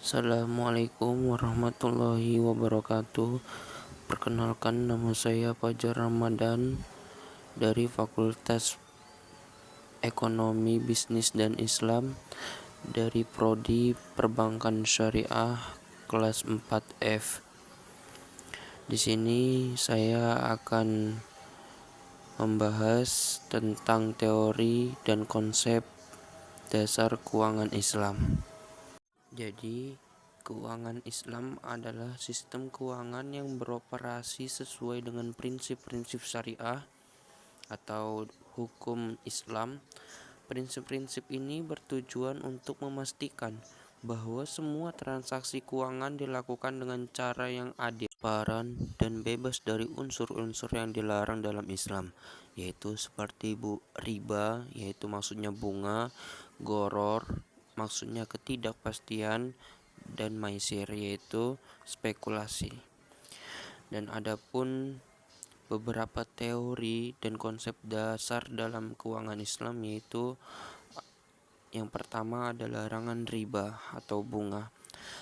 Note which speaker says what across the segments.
Speaker 1: Assalamualaikum warahmatullahi wabarakatuh. Perkenalkan, nama saya Fajar Ramadan dari Fakultas Ekonomi Bisnis dan Islam dari Prodi Perbankan Syariah kelas 4F. Di sini saya akan membahas tentang teori dan konsep dasar keuangan Islam. Jadi, keuangan Islam adalah sistem keuangan yang beroperasi sesuai dengan prinsip-prinsip syariah atau hukum Islam. Prinsip-prinsip ini bertujuan untuk memastikan bahwa semua transaksi keuangan dilakukan dengan cara yang adil, transparan, dan bebas dari unsur-unsur yang dilarang dalam Islam, yaitu seperti riba, yaitu maksudnya bunga, gharar, maksudnya ketidakpastian, dan maisir, yaitu spekulasi. Dan adapun beberapa teori dan konsep dasar dalam keuangan Islam, yaitu yang pertama adalah larangan riba atau bunga.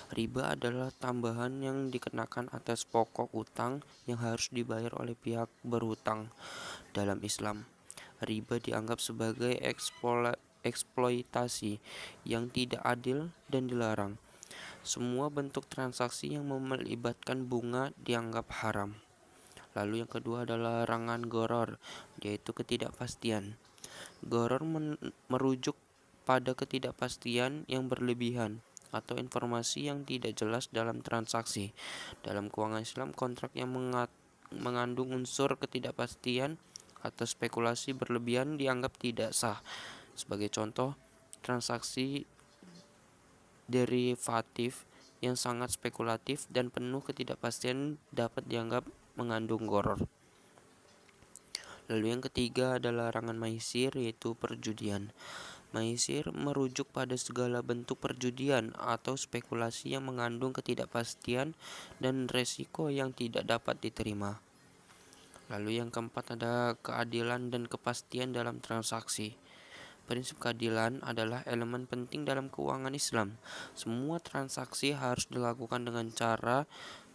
Speaker 1: Riba adalah tambahan yang dikenakan atas pokok utang yang harus dibayar oleh pihak berhutang. Dalam Islam, riba dianggap sebagai eksploitasi yang tidak adil dan dilarang. Semua bentuk transaksi yang melibatkan bunga dianggap haram. Lalu yang kedua adalah larangan gharar, yaitu ketidakpastian. Gharar merujuk pada ketidakpastian yang berlebihan atau informasi yang tidak jelas dalam transaksi. Dalam keuangan Islam, kontrak yang mengandung unsur ketidakpastian atau spekulasi berlebihan dianggap tidak sah. Sebagai contoh, transaksi derivatif yang sangat spekulatif dan penuh ketidakpastian dapat dianggap mengandung gharar. Lalu yang ketiga adalah larangan maisir, yaitu perjudian. Maisir merujuk pada segala bentuk perjudian atau spekulasi yang mengandung ketidakpastian dan resiko yang tidak dapat diterima. Lalu yang keempat ada keadilan dan kepastian dalam transaksi. Prinsip keadilan adalah elemen penting dalam keuangan Islam. Semua transaksi harus dilakukan dengan cara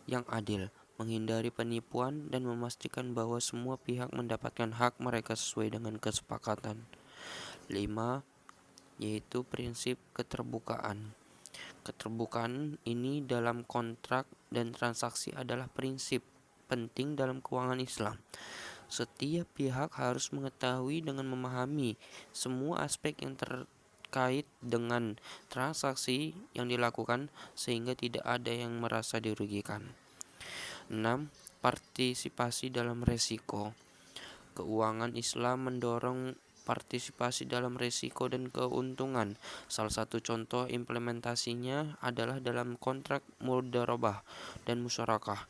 Speaker 1: yang adil, menghindari penipuan, dan memastikan bahwa semua pihak mendapatkan hak mereka sesuai dengan kesepakatan. 5. Yaitu prinsip keterbukaan. Keterbukaan ini dalam kontrak dan transaksi adalah prinsip penting dalam keuangan Islam. Setiap pihak harus mengetahui dengan memahami semua aspek yang terkait dengan transaksi yang dilakukan sehingga tidak ada yang merasa dirugikan. 6. Partisipasi dalam resiko. Keuangan Islam mendorong partisipasi dalam risiko dan keuntungan. Salah satu contoh implementasinya adalah dalam kontrak mudharabah dan musyarakah,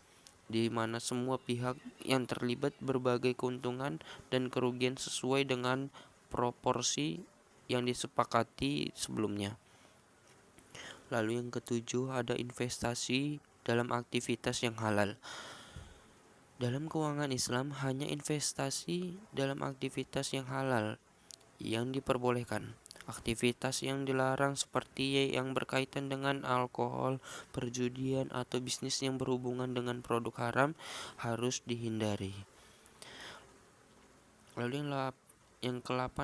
Speaker 1: di mana semua pihak yang terlibat berbagai keuntungan dan kerugian sesuai dengan proporsi yang disepakati sebelumnya. Lalu yang ketujuh ada investasi dalam aktivitas yang halal. Dalam keuangan Islam, hanya investasi dalam aktivitas yang halal yang diperbolehkan. Aktivitas yang dilarang seperti yang berkaitan dengan alkohol, perjudian, atau bisnis yang berhubungan dengan produk haram harus dihindari. Lalu yang ke-8,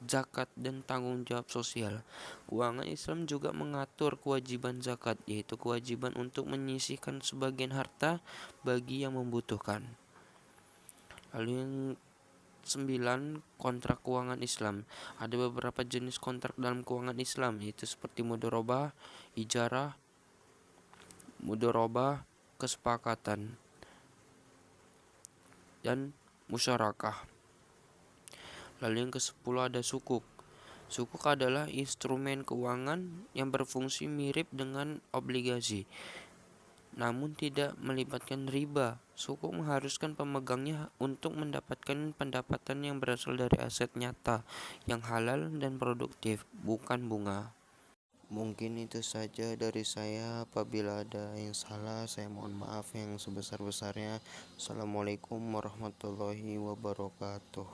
Speaker 1: zakat dan tanggung jawab sosial. Keuangan Islam juga mengatur kewajiban zakat, yaitu kewajiban untuk menyisihkan sebagian harta bagi yang membutuhkan. Lalu yang 9, kontrak keuangan Islam. Ada beberapa jenis kontrak dalam keuangan Islam, yaitu seperti mudharabah, ijarah, mudharabah, kesepakatan, dan musyarakah. Lalu yang ke-10 ada sukuk. Sukuk adalah instrumen keuangan yang berfungsi mirip dengan obligasi, namun tidak melibatkan riba. Sukuk mengharuskan pemegangnya untuk mendapatkan pendapatan yang berasal dari aset nyata yang halal dan produktif, bukan bunga. Mungkin itu saja dari saya. Apabila ada yang salah, saya mohon maaf yang sebesar-besarnya. Assalamualaikum warahmatullahi wabarakatuh.